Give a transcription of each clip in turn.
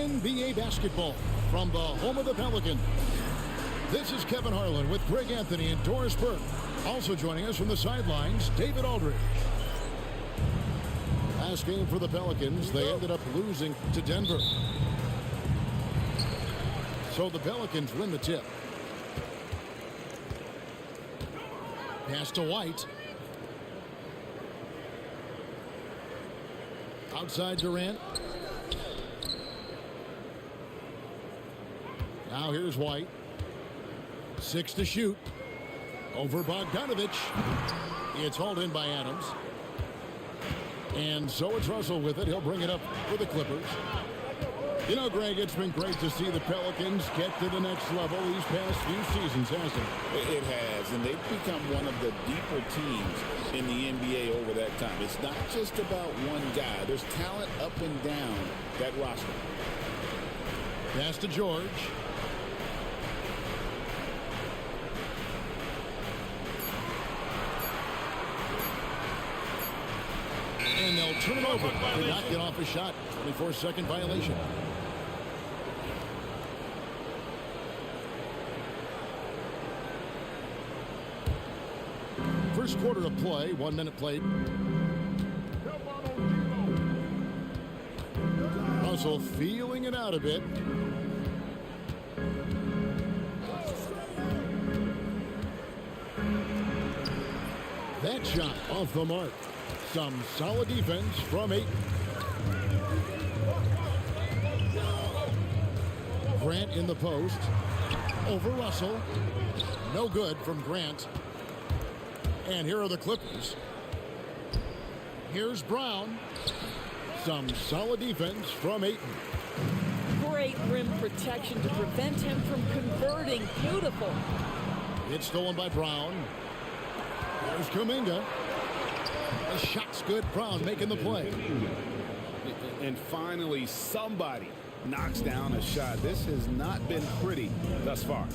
NBA basketball from the home of the Pelicans. This is Kevin Harlan with Greg Anthony and Doris Burke. Also joining us from the sidelines, David Aldridge. Last game for the Pelicans, they ended up losing to Denver. So the Pelicans win the tip. Pass to White. Outside Durant. Now here's White. 6 to shoot. Over Bogdanovich. It's hauled in by Adams. And so it's Russell with it. He'll bring it up for the Clippers. You know, Greg, it's been great to see the Pelicans get to the next level these past few seasons, hasn't it? It has, and they've become one of the deeper teams in the NBA over that time. It's not just about one guy. There's talent up and down that roster. Pass to George. And they'll turn it over. Did not get off a shot. 24-second violation. First quarter of play, 1 minute played. Russell feeling it out a bit. That shot off the mark. Some solid defense from Ayton. Grant in the post. Over Russell. No good from Grant. And here are the Clippers. Here's Brown. Some solid defense from Ayton. Great rim protection to prevent him from converting. Beautiful. It's stolen by Brown. There's Kuminga. The shot's good. Brown making the play. And finally, somebody knocks down a shot. This has not been pretty thus far.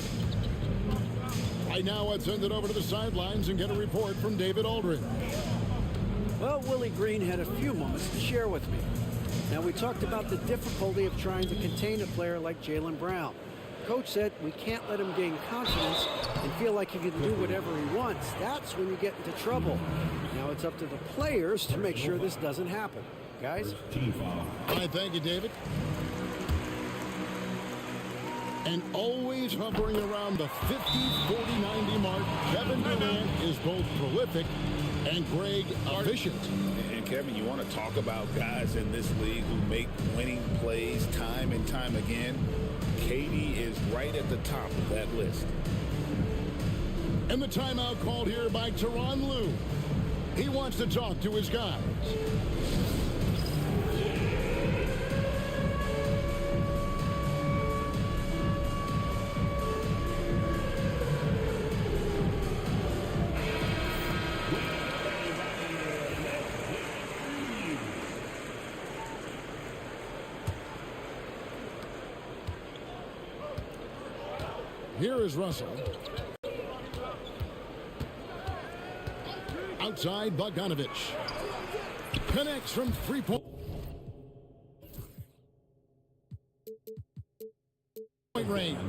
Right now, let's send it over to the sidelines and get a report from David Aldridge. Well, Willie Green had a few moments to share with me. Now, we talked about the difficulty of trying to contain a player like Jaylen Brown. Coach said we can't let him gain confidence and feel like he can do whatever he wants. That's when you get into trouble. Now it's up to the players to make sure this doesn't happen. Guys? All right, thank you, David. And always hovering around the 50, 40, 90 mark, Kevin Durant is both prolific and Greg efficient. And Kevin, you want to talk about guys in this league who make winning plays time and time again? KD is right at the top of that list. And the timeout called here by Tyronn Lue. He wants to talk to his guys. Here is Russell. Outside, Bogdanovich. Connects from three-point range.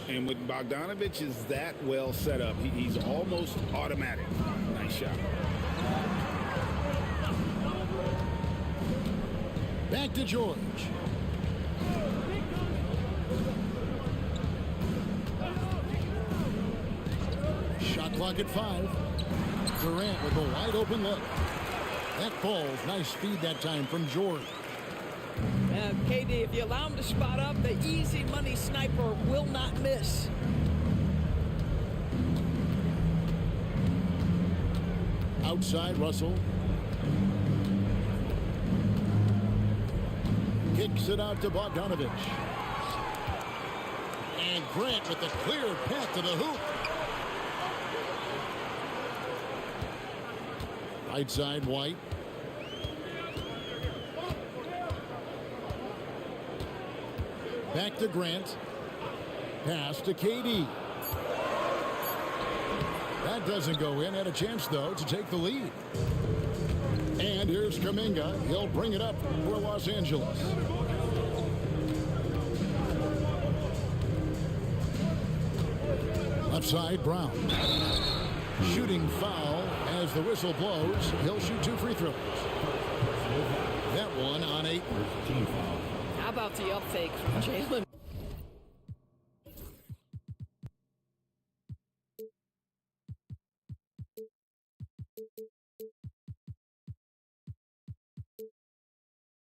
And when Bogdanovich is that well set up, he's almost automatic. Nice shot. Back to George. Shot clock at 5. Durant with a wide open look. That falls. Nice speed that time from George. KD, if you allow him to spot up, the easy money sniper will not miss. Outside, Russell. Kicks it out to Bogdanovich. And Grant with the clear path to the hoop. Right side, White. Back to Grant. Pass to KD. That doesn't go in. Had a chance, though, to take the lead. And here's Kuminga. He'll bring it up for Los Angeles. Left side, Brown. Shooting foul as the whistle blows. He'll shoot 2 free throws. That one on 8. How about the uptake from Jalen?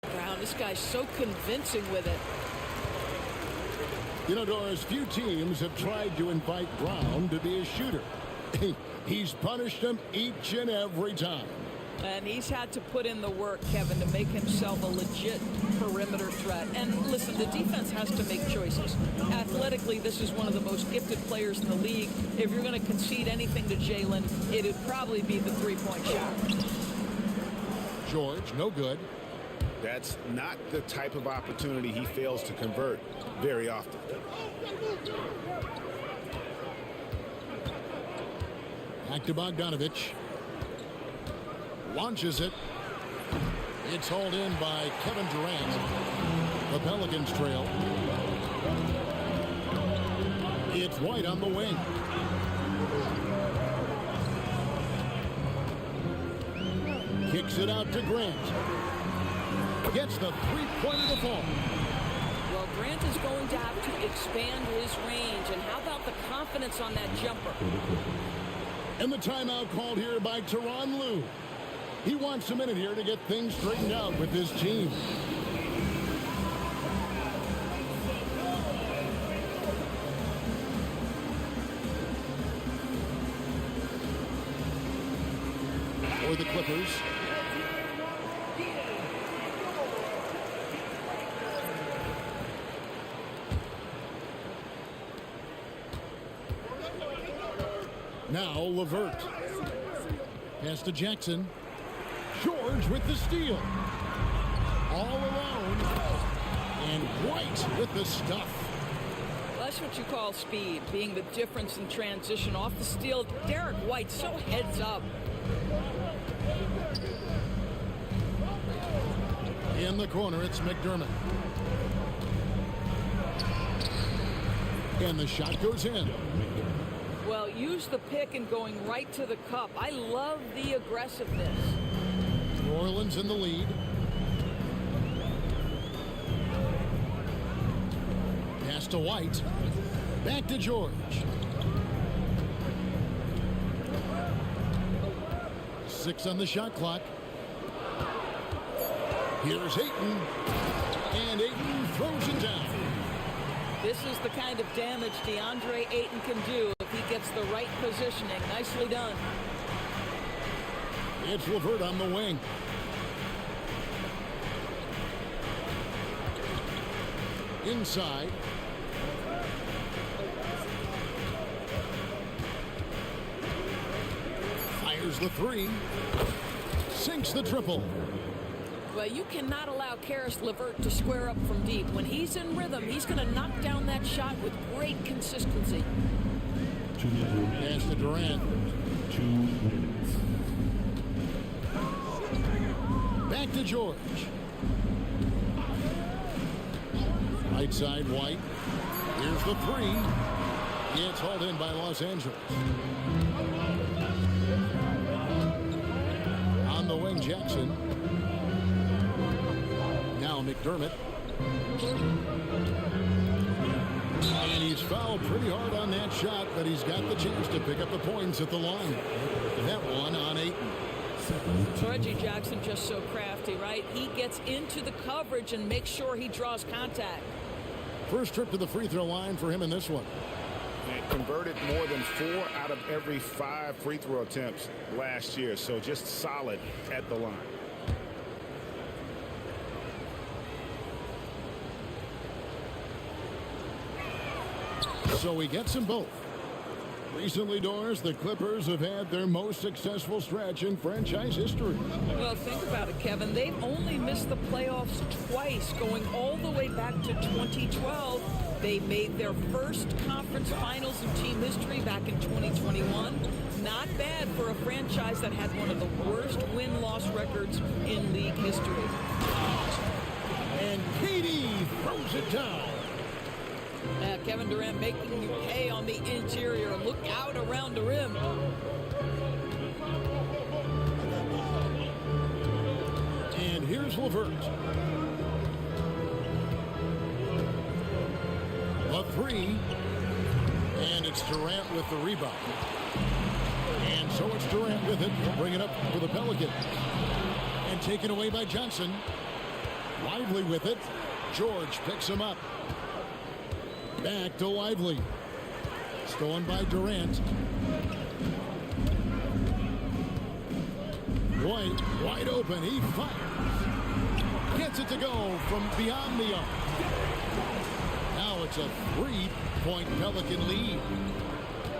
Brown, this guy's so convincing with it. You know, Doris, few teams have tried to invite Brown to be a shooter. He's punished them each and every time. And he's had to put in the work, Kevin, to make himself a legit perimeter threat. And listen, the defense has to make choices. Athletically, this is one of the most gifted players in the league. If you're going to concede anything to Jalen, it'd probably be the three-point shot. George, no good. That's not the type of opportunity he fails to convert very often. Back to Bogdanovich. Launches it. It's hauled in by Kevin Durant. The Pelicans trail. It's White on the wing. Kicks it out to Grant. Gets the three-pointer to fall. Well, Grant is going to have to expand his range. And how about the confidence on that jumper? And the timeout called here by Tyronn Lue. He wants a minute here to get things straightened out with his team. For the Clippers. Now LeVert. Pass to Jackson. George with the steal. All alone. And White with the stuff. That's what you call speed, being the difference in transition off the steal. Derek White so heads up. In the corner, it's McDermott. And the shot goes in. Well, use the pick and going right to the cup. I love the aggressiveness. New Orleans in the lead. Pass to White. Back to George. Six on the shot clock. Here's Ayton. And Ayton throws it down. This is the kind of damage DeAndre Ayton can do if he gets the right positioning. Nicely done. It's LeVert on the wing. Inside. Fires the three. Sinks the triple. Well, you cannot allow Karis LeVert to square up from deep. When he's in rhythm, he's going to knock down that shot with great consistency. Pass to Durant. 2 minutes. Back to George. Right side, White. Here's the three. It's hauled in by Los Angeles. On the wing, Jackson. Now McDermott. And he's fouled pretty hard on that shot, but he's got the chance to pick up the points at the line. That one on 8. Reggie Jackson just so crafty, right? He gets into the coverage and makes sure he draws contact. First trip to the free throw line for him in this one. And converted more than 4 out of every 5 free throw attempts last year. So just solid at the line. So he gets them both. Recently, Doris, the Clippers have had their most successful stretch in franchise history. Well, think about it, Kevin. They've only missed the playoffs twice, going all the way back to 2012. They made their first conference finals in team history back in 2021. Not bad for a franchise that had one of the worst win-loss records in league history. And KD throws it down. Kevin Durant making you pay on the interior. Look out around the rim. And here's LeVert. A three. And it's Durant with the rebound. And so it's Durant with it. He'll bring it up for the Pelicans. And taken away by Johnson. Lively with it. George picks him up. Back to Lively. Stolen by Durant. White, wide open. He fires. Gets it to go from beyond the arc. Now it's a 3-point Pelican lead.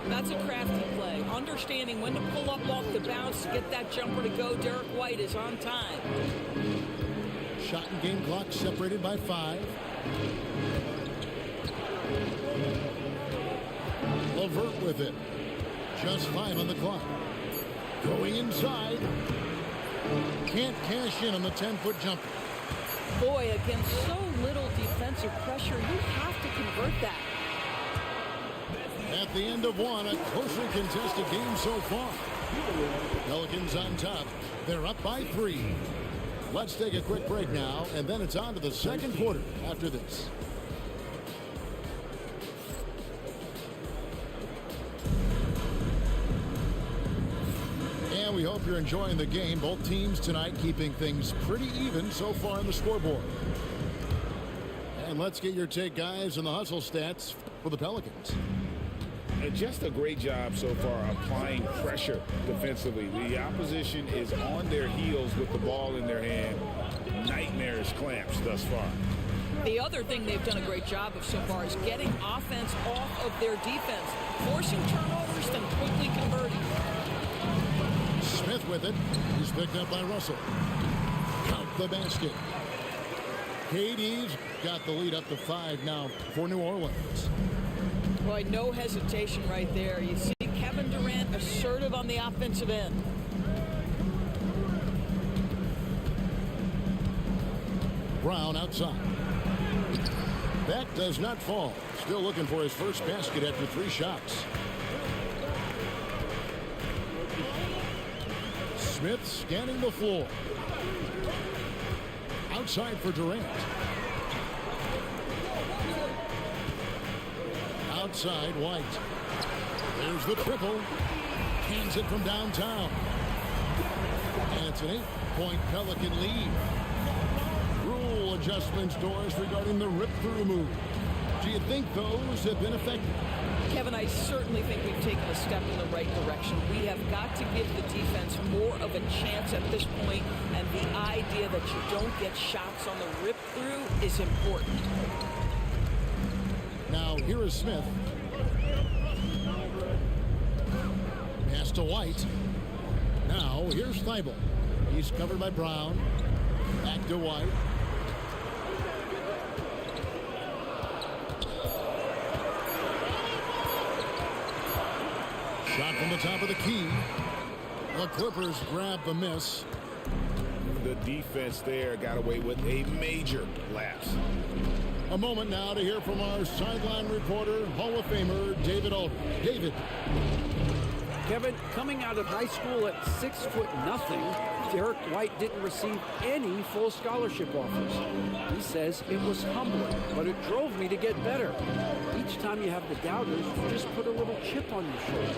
That's a crafty play. Understanding when to pull up off the bounce to get that jumper to go. Derek White is on time. Shot and game clock separated by 5. LeVert with it. Just 5 on the clock. Going inside. Can't cash in on the 10-foot jumper. Boy, against so little defensive pressure, you have to convert that. At the end of one, a closely contested game so far. Pelicans on top. They're up by 3. Let's take a quick break now, and then it's on to the second quarter after this. And we hope you're enjoying the game. Both teams tonight keeping things pretty even so far on the scoreboard. And let's get your take, guys, on the hustle stats for the Pelicans. And just a great job so far applying pressure defensively. The opposition is on their heels with the ball in their hand. Nightmarish clamps thus far. The other thing they've done a great job of so far is getting offense off of their defense, forcing turnovers, then quickly converting. Smith with it. He's picked up by Russell. Count the basket. KD's got the lead up to 5 now for New Orleans. Boy, no hesitation right there. You see Kevin Durant assertive on the offensive end. Brown outside. That does not fall. Still looking for his first basket after 3 shots. Smith scanning the floor. Outside for Durant. Outside, White. There's the triple. Hands it from downtown. And it's an 8-point Pelican lead. Rule adjustments, Doris, regarding the rip-through move. Do you think those have been effective? Kevin, I certainly think we've taken a step in the right direction. We have got to give the defense more of a chance at this point, and the idea that you don't get shots on the rip-through is important. Now, here is Smith. Pass to White. Now, here's Thibault. He's covered by Brown. Back to White. Shot from the top of the key. The Clippers grab the miss. The defense there got away with a major lapse. A moment now to hear from our sideline reporter, Hall of Famer David Aldridge. David. Kevin, coming out of high school at 6'0", Derek White didn't receive any full scholarship offers. He says it was humbling, but it drove me to get better. Each time you have the doubters, you just put a little chip on your shoulder.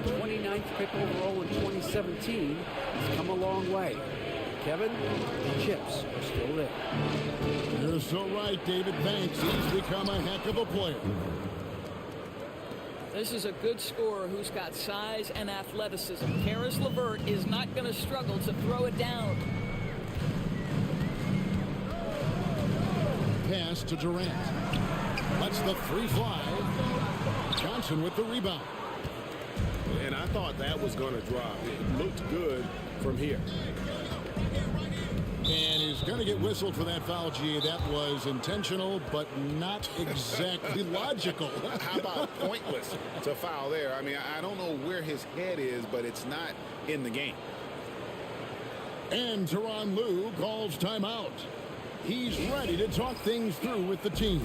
The 29th pick overall in 2017 has come a long way. Kevin, the chips are still there. You're so right, David. Thanks. He's become a heck of a player. This is a good scorer who's got size and athleticism. Karis LeVert is not going to struggle to throw it down. Pass to Durant. Lets the 3 fly. Johnson with the rebound. And I thought that was going to drop. It looked good from here. And he's going to get whistled for that foul, G. That was intentional, but not exactly logical. How about pointless to foul there? I mean, I don't know where his head is, but it's not in the game. And Tyronn Lue calls timeout. He's ready to talk things through with the team.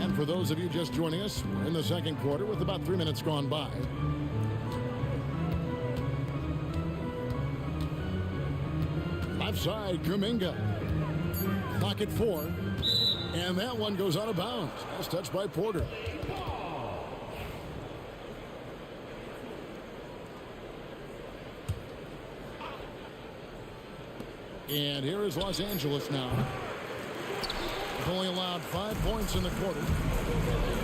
And for those of you just joining us, we're in the second quarter with about 3 minutes gone by. Left side, Kuminga. Clock at 4. And that one goes out of bounds. That's touched by Porter. And here is Los Angeles now. They've only allowed 5 points in the quarter.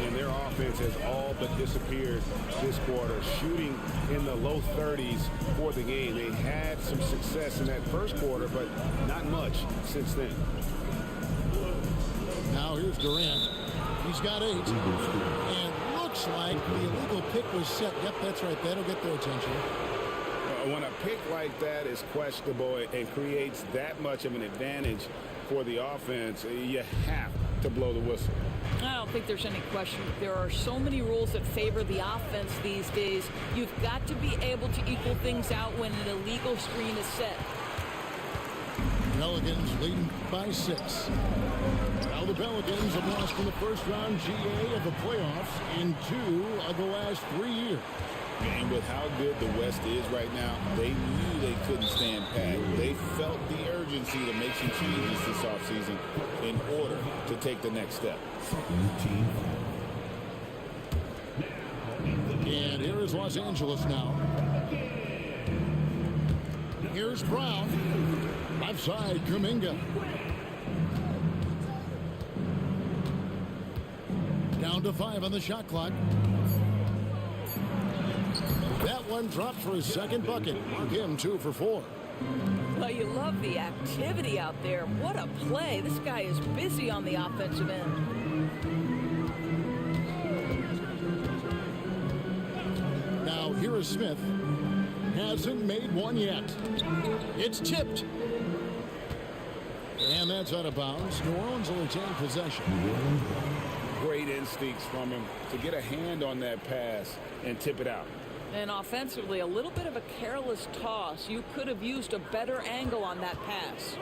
And their offense has all but disappeared this quarter, shooting in the low 30s for the game. They had some success in that first quarter, but not much since then. Now here's Durant. He's got 8. And looks like the illegal pick was set. Yep, that's right. That'll get their attention. When a pick like that is questionable and creates that much of an advantage for the offense, you have to blow the whistle. I don't think there's any question. There are so many rules that favor the offense these days. You've got to be able to equal things out when an illegal screen is set. Pelicans leading by 6. Now the Pelicans have lost in the first round GA of the playoffs in 2 of the last 3 years. And with how good the West is right now, they knew they couldn't stand pat. They felt the urgency to make some changes this offseason in order to take the next step. And here is Los Angeles now. Here's Brown. Left side, Kuminga. Down to 5 on the shot clock. That one dropped for his second bucket. Mark him 2 for 4. Well, you love the activity out there. What a play. This guy is busy on the offensive end. Now here is Smith. Hasn't made one yet. It's tipped. And that's out of bounds. New Orleans will retain possession. Great instincts from him to get a hand on that pass and tip it out. And offensively, a little bit of a careless toss. You could have used a better angle on that pass.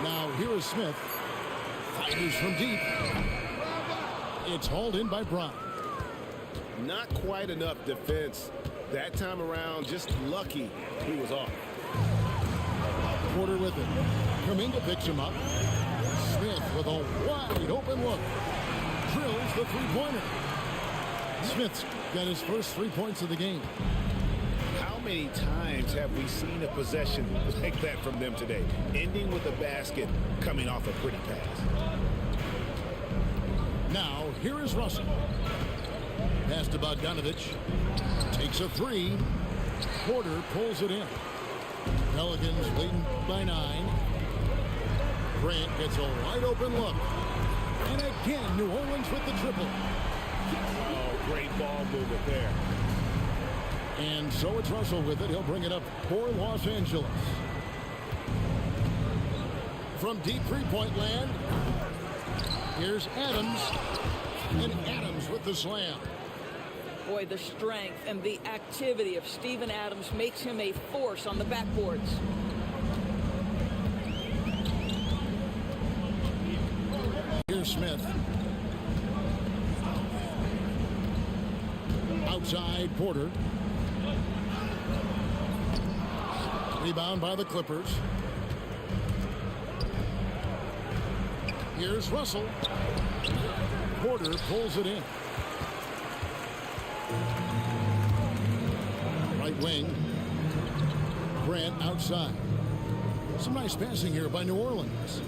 Now here is Smith. Fires from deep. It's hauled in by Brown. Not quite enough defense that time around. Just lucky he was off. Porter with it. Kuminga picks him up. Smith with a wide open look. Drills the three-pointer. Smith's got his first 3 points of the game. How many times have we seen a possession like that from them today? Ending with a basket, coming off a pretty pass. Now, here is Russell. Pass to Bogdanovich. Takes a 3. Porter pulls it in. Pelicans leading by 9. Grant gets a wide open look. And again, New Orleans with the triple. Oh, great ball movement there. And so it's Russell with it. He'll bring it up for Los Angeles. From deep three-point land, here's Adams. And Adams with the slam. Boy, the strength and the activity of Steven Adams makes him a force on the backboards. Here's Smith. Outside, Porter. Rebound by the Clippers. Here's Russell. Porter pulls it in. Right wing. Grant outside. Some nice passing here by New Orleans.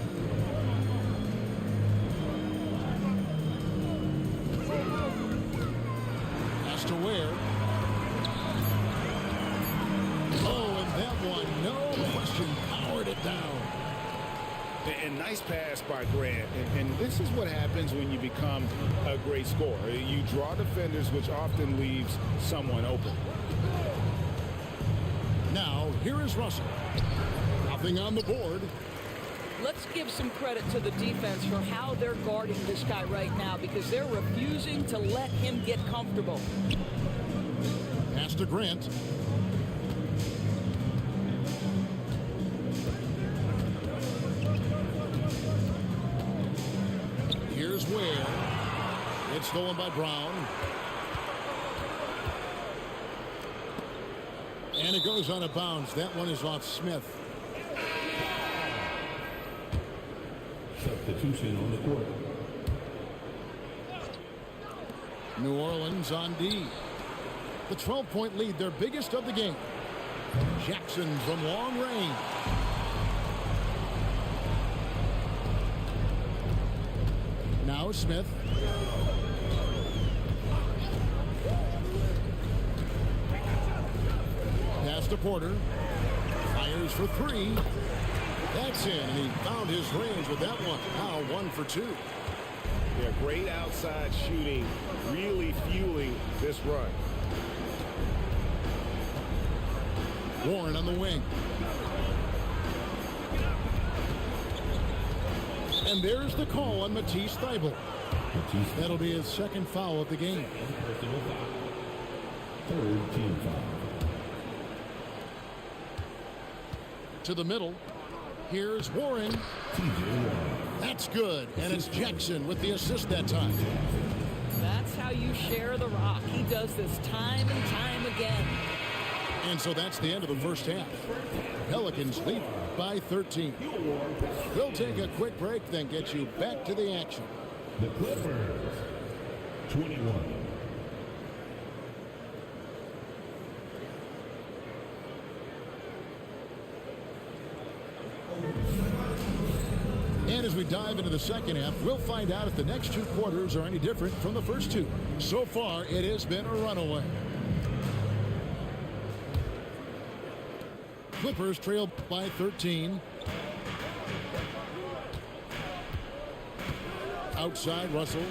Pass to Ware. Oh, and that one, no question, powered it down. And nice pass by Grant. And this is what happens when you become a great scorer. You draw defenders, which often leaves someone open. Now, here is Russell. Nothing on the board. Let's give some credit to the defense for how they're guarding this guy right now, because they're refusing to let him get comfortable. Pass to Grant. It's stolen by Brown. And it goes on a bounce. That one is off Smith. Substitution on the court. New Orleans on D. The 12-point lead, their biggest of the game. Jackson from long range. Now Smith. Pass to Porter. Fires for three. That's in, and he found his range with that one. Now 1 for 2. Yeah, great outside shooting, really fueling this run. Warren on the wing. And there's the call on Matisse Thybulle. That'll be his second foul of the game. Third team foul. To the middle. Here's Warren. That's good. And it's Jackson with the assist that time. That's how you share the rock. He does this time and time again. And so that's the end of the first half. Pelicans lead by 13. We'll take a quick break, then get you back to the action. The Clippers, 21. And as we dive into the second half, we'll find out if the next two quarters are any different from the first two. So far, it has been a runaway. Clippers trail by 13. Outside, Russell.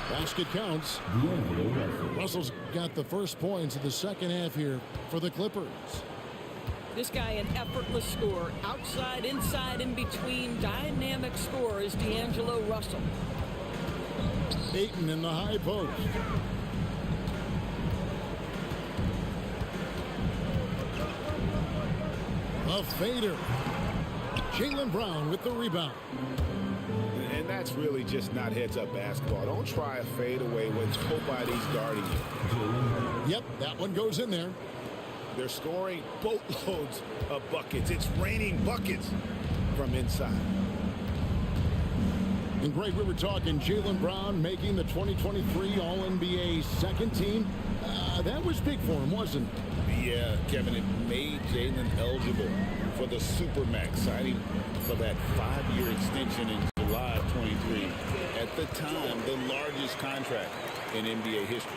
Basket counts. Russell's got the first points of the second half here for the Clippers. This guy, an effortless scorer. Outside, inside, in between. Dynamic scorer is D'Angelo Russell. Ayton in the high post. A fader. Jaylen Brown with the rebound. And that's really just not heads-up basketball. Don't try a fadeaway when nobody's guarding you. Yep, that one goes in there. They're scoring boatloads of buckets. It's raining buckets from inside. And Greg, we were talking Jaylen Brown making the 2023 All-NBA second team. That was big for him, wasn't it? Yeah, Kevin, it made Jaylen eligible for the Supermax, signing for that 5-year extension in July of 23. At the time, the largest contract in NBA history.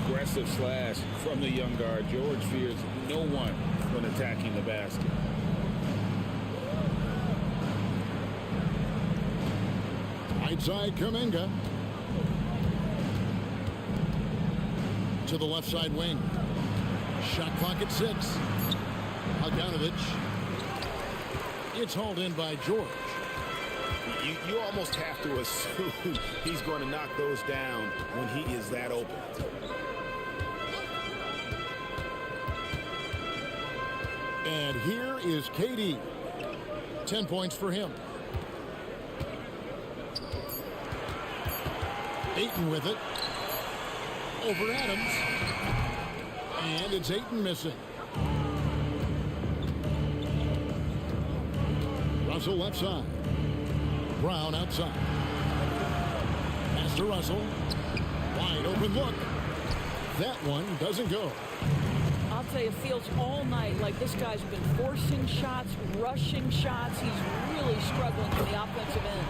Aggressive slash from the young guard. George fears no one when attacking the basket. Right side, Kuminga. To the left side wing. Shot clock at 6. Bogdanovic. It's hauled in by George. You almost have to assume he's going to knock those down when he is that open. And here is KD. 10 points for him. Ayton with it. Over Adams. And it's Ayton missing. Russell left side. Brown outside. Pass to Russell. Wide open look. That one doesn't go. I'll tell you, it feels all night like this guy's been forcing shots, rushing shots. He's really struggling in the offensive end.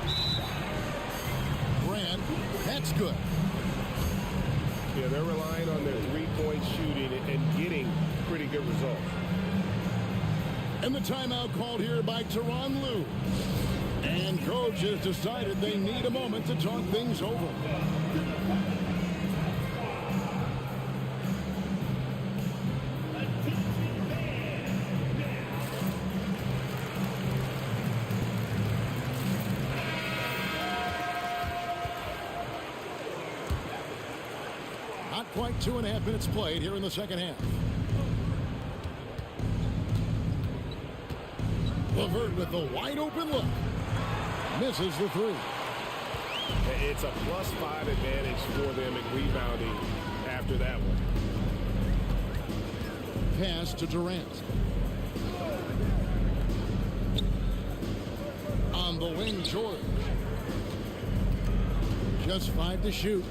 Grant, that's good. Yeah, they're relying on their three-point shooting and getting pretty good results. And the timeout called here by Tyronn Lue. And coach has decided they need a moment to talk things over. Not quite 2.5 minutes played here in the second half. LeVert with the wide open look. Misses the three. It's a +5 advantage for them in rebounding after that one. Pass to Durant. On the wing, George. Just 5 to shoot.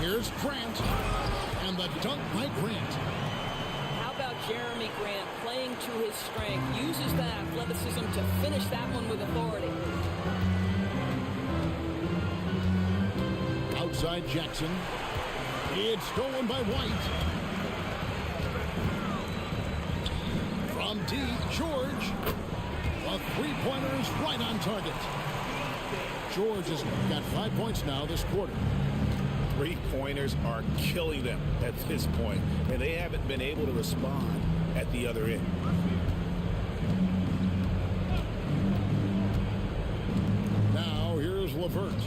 Here's Grant. And the dunk by Grant. How about Jeremy Grant playing to his strength, uses that athleticism to finish that one with authority. Outside Jackson. It's stolen by White. From deep, George. A three-pointer is right on target. George has got 5 points now this quarter. Three-pointers are killing them at this point, and they haven't been able to respond at the other end. Now here's LeVert.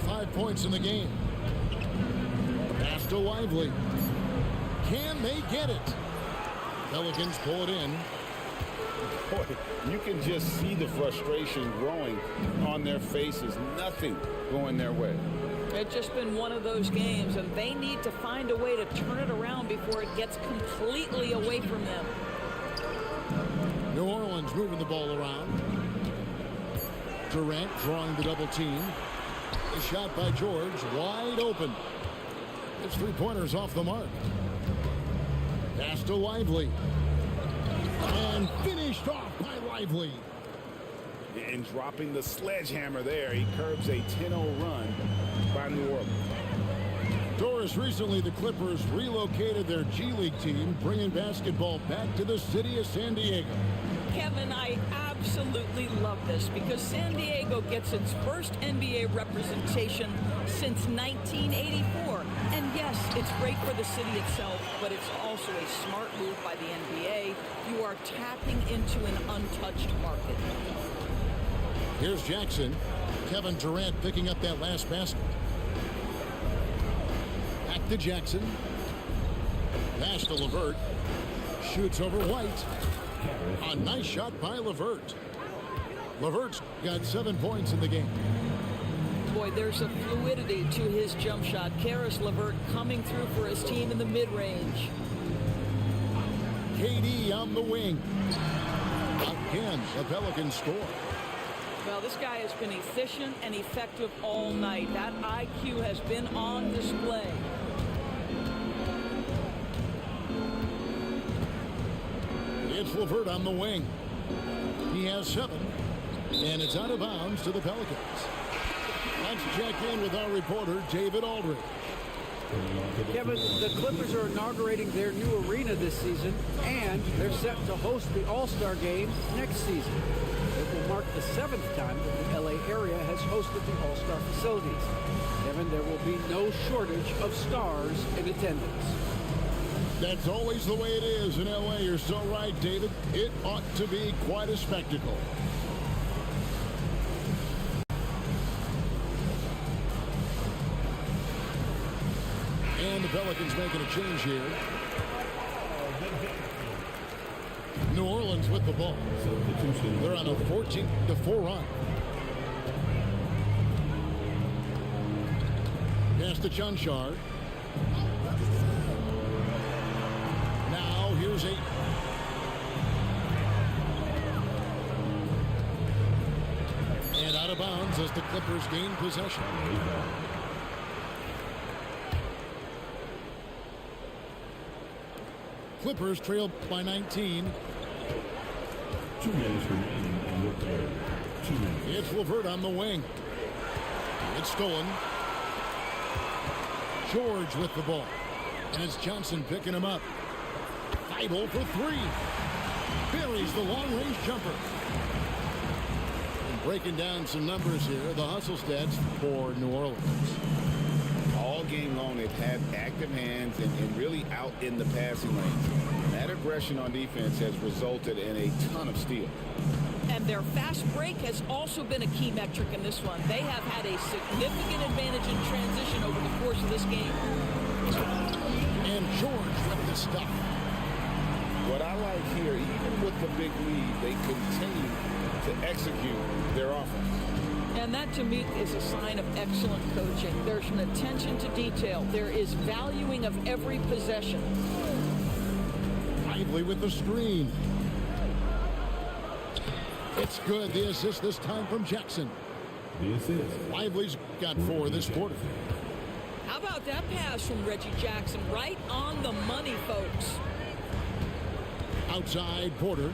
5 points in the game. Pass to Lively. Can they get it? Pelicans pull it in. Boy, you can just see the frustration growing on their faces. Nothing going their way. It's just been one of those games, and they need to find a way to turn it around before it gets completely away from them. New Orleans moving the ball around. Durant drawing the double team. A shot by George, wide open. His three-pointer's off the mark. Pass to Lively. And finished off by Lively. And dropping the sledgehammer there, he curbs a 10-0 run by New Orleans. Doris, recently the Clippers relocated their G League team, bringing basketball back to the city of San Diego. Kevin, I absolutely love this because San Diego gets its first NBA representation since 1984. And yes, it's great for the city itself, but it's also a smart move by the NBA. You are tapping into an untouched market. Here's Jackson. Kevin Durant picking up that last basket. Back to Jackson. Pass to LeVert. Shoots over White. A nice shot by LeVert. LeVert's got 7 points in the game. Boy, there's a fluidity to his jump shot. Karis LeVert coming through for his team in the mid-range. KD on the wing. Again, the Pelicans score. Well, this guy has been efficient and effective all night. That IQ has been on display. It's LeVert on the wing. He has 7, and it's out of bounds to the Pelicans. Let's check in with our reporter, David Aldridge. Kevin, the Clippers are inaugurating their new arena this season, and they're set to host the All-Star Game next season. It will mark the 7th time that the LA area has hosted the All-Star facilities. Kevin, there will be no shortage of stars in attendance. That's always the way it is in LA. You're so right, David. It ought to be quite a spectacle. And the Pelicans making a change here. New Orleans with the ball. They're on a 14-4 run. Pass to Chunshard. Now here's 8. And out of bounds as the Clippers gain possession. Clippers trail by 19. 2 minutes remaining in the third. 2 minutes. It's LeVert on the wing. It's stolen. George with the ball. And it's Johnson picking him up. Idle for 3. Buries the long-range jumper. And breaking down some numbers here, the hustle stats for New Orleans. All game long, they've had active hands and really out in the passing lanes. That aggression on defense has resulted in a ton of steals. And their fast break has also been a key metric in this one. They have had a significant advantage in transition over the course of this game. And George with the stuff. What I like right here, even with the big lead, they continue to execute their offense. And that, to me, is a sign of excellent coaching. There's an attention to detail. There is valuing of every possession. Lively with the screen. It's good. The assist this time from Jackson. The assist. Lively's got 4 this quarter. How about that pass from Reggie Jackson? Right on the money, folks. Outside Porter.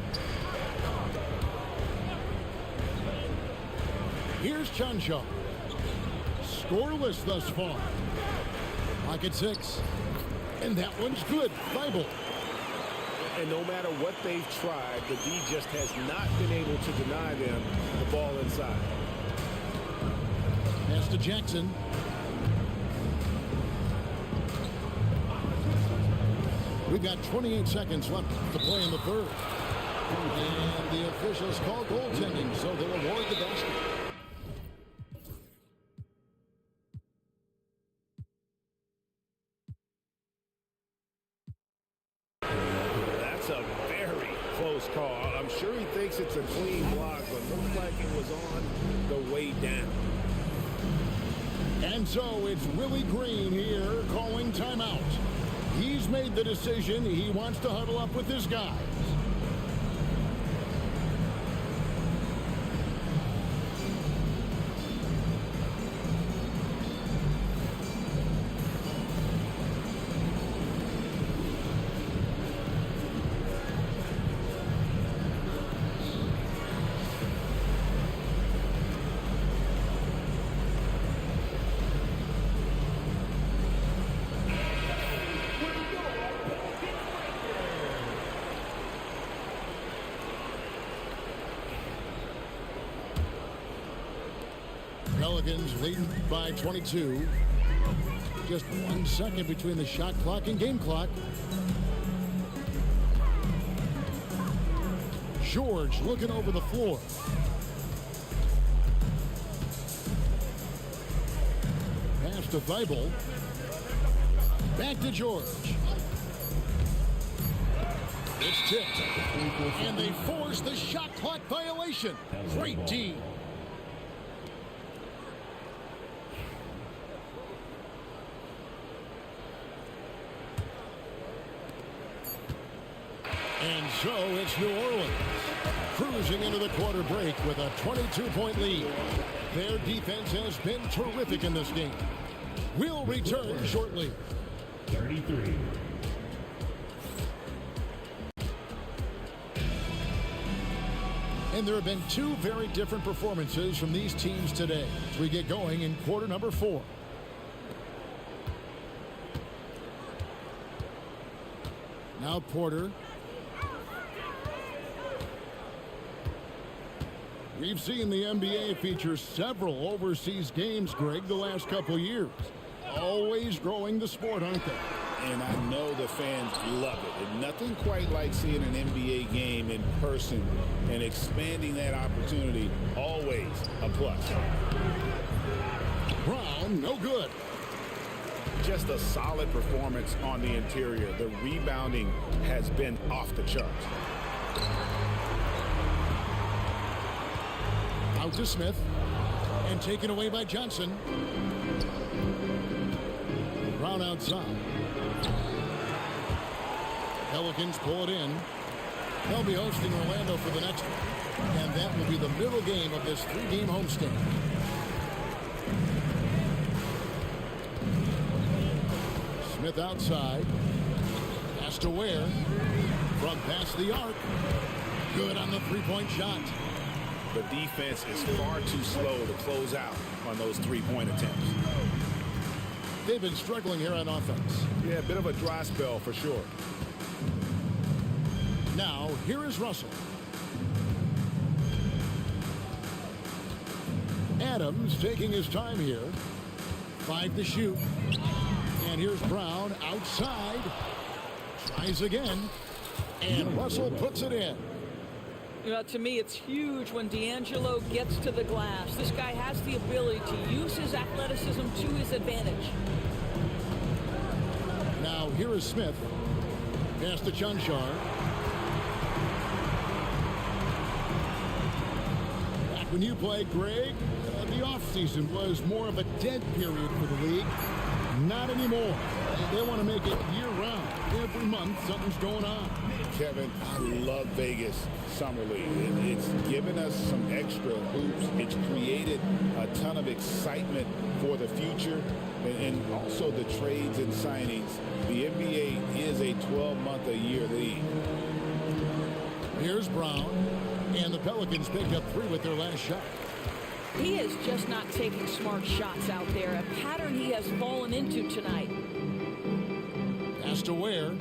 Here's Chanshaw. Scoreless thus far. Clock at 6. And that one's good. Bible. And no matter what they've tried, the D just has not been able to deny them the ball inside. Pass to Jackson. We've got 28 seconds left to play in the third. And the officials call goaltending, so they'll award the basket. That's a very close call. I'm sure he thinks it's a clean block, but looks like it was on the way down. And so it's Willie Green here calling timeout. He's made the decision. He wants to huddle up with his guys. Pelicans leading by 22. Just 1 second between the shot clock and game clock. George looking over the floor. Pass to Thibault. Back to George. It's tipped. And they force the shot clock violation. Great D. And so it's New Orleans cruising into the quarter break with a 22-point lead. Their defense has been terrific in this game. We'll return shortly. 33. And there have been 2 very different performances from these teams today as we get going in quarter number 4. Now Porter. We've seen the NBA feature several overseas games, Greg, the last couple years. Always growing the sport, aren't they? And I know the fans love it. And nothing quite like seeing an NBA game in person and expanding that opportunity. Always a plus. Brown, no good. Just a solid performance on the interior. The rebounding has been off the charts. Out to Smith. And taken away by Johnson. Brown outside. Pelicans pull it in. They'll be hosting Orlando for the next one. And that will be the middle game of this 3-game homestand. Smith outside. Pass to Ware. From past the arc. Good on the 3-point shot. The defense is far too slow to close out on those 3-point attempts. They've been struggling here on offense. Yeah, a bit of a dry spell for sure. Now, here is Russell. Adams taking his time here. 5 to shoot. And here's Brown outside. Tries again. And Russell puts it in. You know, to me, it's huge when D'Angelo gets to the glass. This guy has the ability to use his athleticism to his advantage. Now, here is Smith. Pass to Chanshaw. when you played, Greg, the offseason was more of a dead period for the league. Not anymore. They want to make it year-round. Every month, something's going on. Kevin, I love Vegas Summer League. It's given us some extra hoops. It's created a ton of excitement for the future and also the trades and signings. The NBA is a 12-month-a-year league. Here's Brown, and the Pelicans picked up 3 with their last shot. He is just not taking smart shots out there, a pattern he has fallen into tonight. Pass to Ware.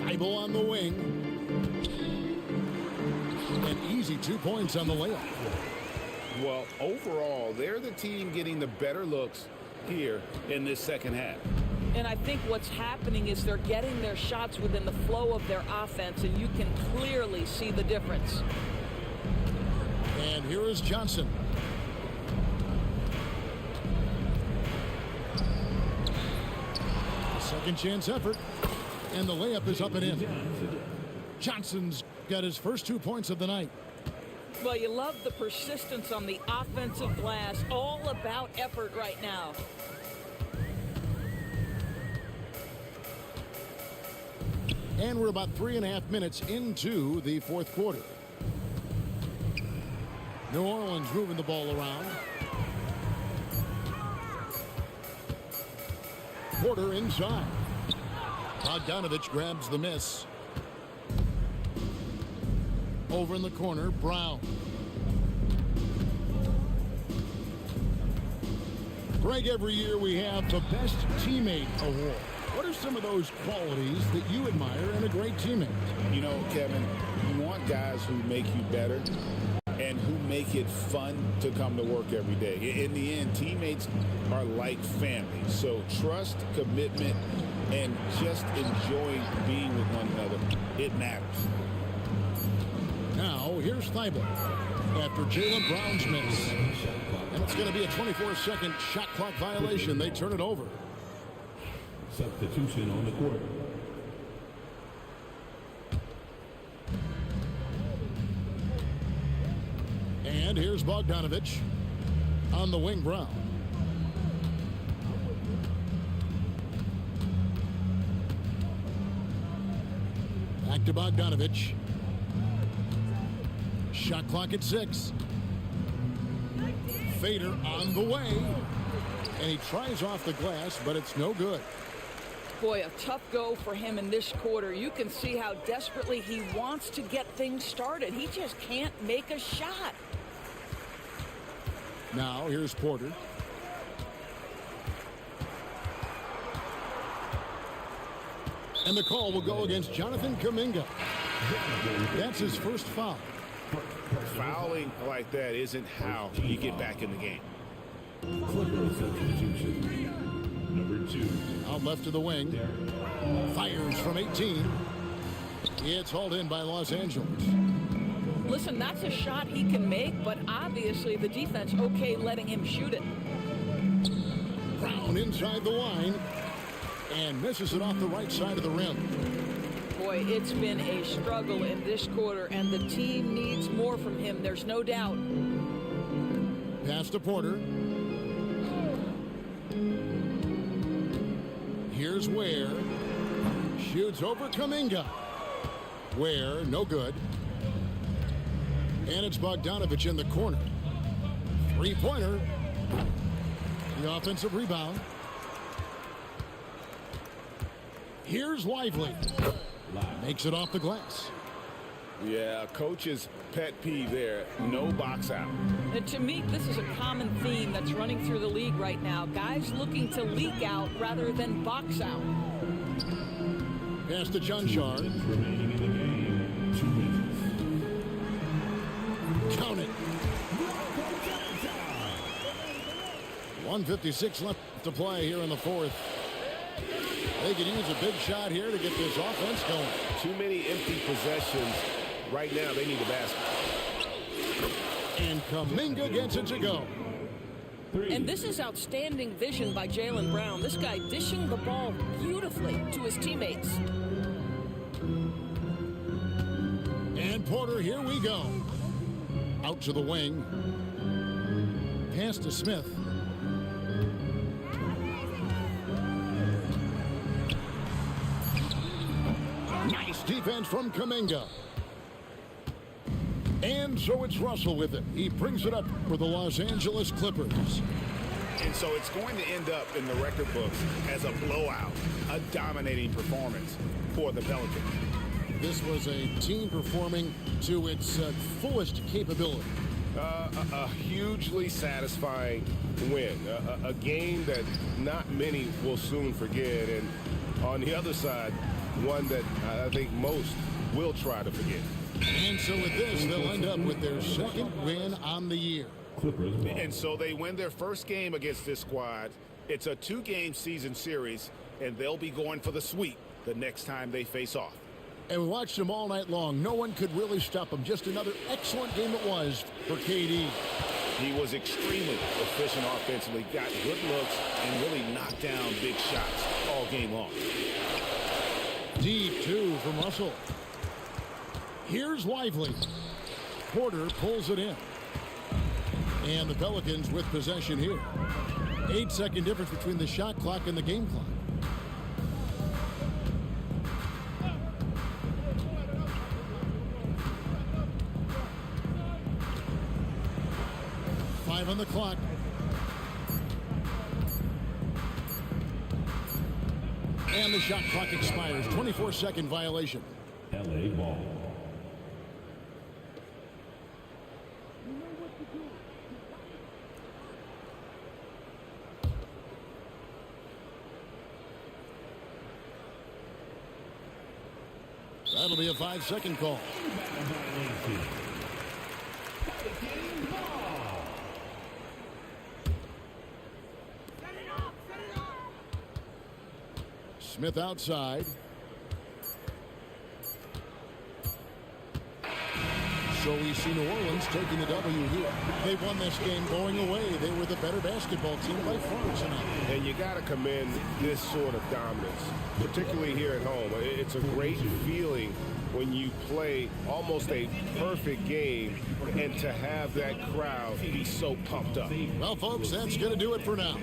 Thibault on the wing. An easy 2 points on the layup. Well, overall, they're the team getting the better looks here in this second half. And I think what's happening is they're getting their shots within the flow of their offense, and you can clearly see the difference. And here is Johnson. A second chance effort. And the layup is up and in. Johnson's got his first 2 points of the night. Well, you love the persistence on the offensive glass. All about effort right now. And we're about 3.5 minutes into the fourth quarter. New Orleans moving the ball around. Porter inside. Bogdanovich grabs the miss. Over in the corner, Brown. Greg, every year we have the Best Teammate Award. What are some of those qualities that you admire in a great teammate? You know, Kevin, you want guys who make you better and who make it fun to come to work every day. In the end, teammates are like family. So trust, commitment, and just enjoying being with one another, it matters. Now, here's Thibault after Jaylen Brown's miss. And it's going to be a 24-second shot clock violation. They turn it over. Substitution on the court. And here's Bogdanovich on the wing. Brown. Back to Bogdanovich. Shot clock at 6. Fader on the way. And he tries off the glass, but it's no good. Boy, a tough go for him in this quarter. You can see how desperately he wants to get things started. He just can't make a shot. Now, here's Porter. And the call will go against Jonathan Kuminga. That's his first foul. Fouling like that isn't how you get back in the game. Clipper substitution. Number 2. Out left to the wing. Fires from 18. It's hauled in by Los Angeles. Listen, that's a shot he can make, but obviously the defense okay letting him shoot it. Brown inside the line and misses it off the right side of the rim. Boy, it's been a struggle in this quarter, and the team needs more from him. There's no doubt. Pass to Porter. Here's Ware. Shoots over Kuminga. Ware, no good. And it's Bogdanovich in the corner. Three-pointer. The offensive rebound. Here's Lively. Makes it off the glass. Yeah, coach's pet peeve there. No box out. And to me, this is a common theme that's running through the league right now. Guys looking to leak out rather than box out. Pass to Junshar. Remaining in the game. 2 minutes. Count it. 1:56 left to play here in the fourth. They could use a big shot here to get this offense going. Too many empty possessions. Right now, they need a basket. And Kuminga gets it to go. 3. And this is outstanding vision by Jaylen Brown. This guy dishing the ball beautifully to his teammates. And Porter, here we go. Out to the wing. Pass to Smith. Nice defense from Kuminga. And so it's Russell with it. He brings it up for the Los Angeles Clippers. And so it's going to end up in the record books as a blowout, a dominating performance for the Pelicans. This was a team performing to its fullest capability. A hugely satisfying win, a game that not many will soon forget, and on the other side, one that I think most will try to forget. And so with this, they'll end up with their second win on the year. Clippers lost. And so they win their first game against this squad. It's a 2-game season series, and they'll be going for the sweep the next time they face off. And we watched them all night long. No one could really stop them. Just another excellent game it was for KD. He was extremely efficient offensively, got good looks, and really knocked down big shots all game long. Deep two from Russell. Here's Lively. Porter pulls it in. And the Pelicans with possession here. 8-second difference between the shot clock and the game clock. On the clock. And the shot clock expires. 24-second violation. LA ball. That'll be a 5-second call. Smith outside. So we see New Orleans taking the W here. They won this game going away. They were the better basketball team by far tonight. And you got to commend this sort of dominance, particularly here at home. It's a great feeling when you play almost a perfect game and to have that crowd be so pumped up. Well, folks, that's going to do it for now.